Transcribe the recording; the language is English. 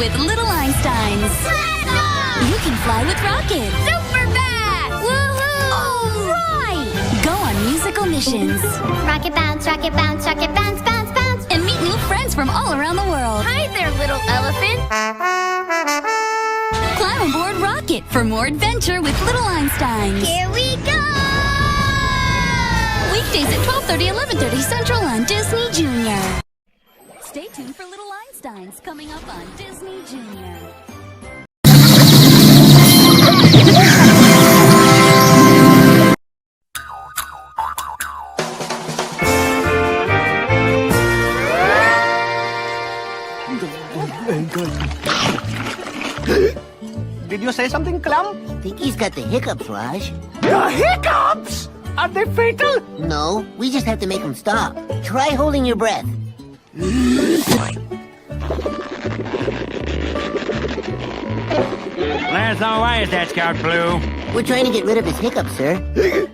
with Little Einsteins. You can fly with Rocket. Super fast! Woohoo! All right! Go on musical missions Rocket bounce, rocket bounce, rocket bounce, bounce, bounce. and meet new friends from all around the world. Hi there, little elephant. Climb aboard Rocket for more adventure with Little Einsteins. Here we go! Weekdays at 12:30, 11:30 Central on Disney Junior. Stay tuned for Little Einsteins coming up on Disney Junior. Did you say something, Clum? Think he's got the hiccups, Raj. The hiccups! Are they fatal? No, we just have to make him stop. Try holding your breath. Lasso, why is that Scout Blue? We're trying to get rid of his hiccups, sir.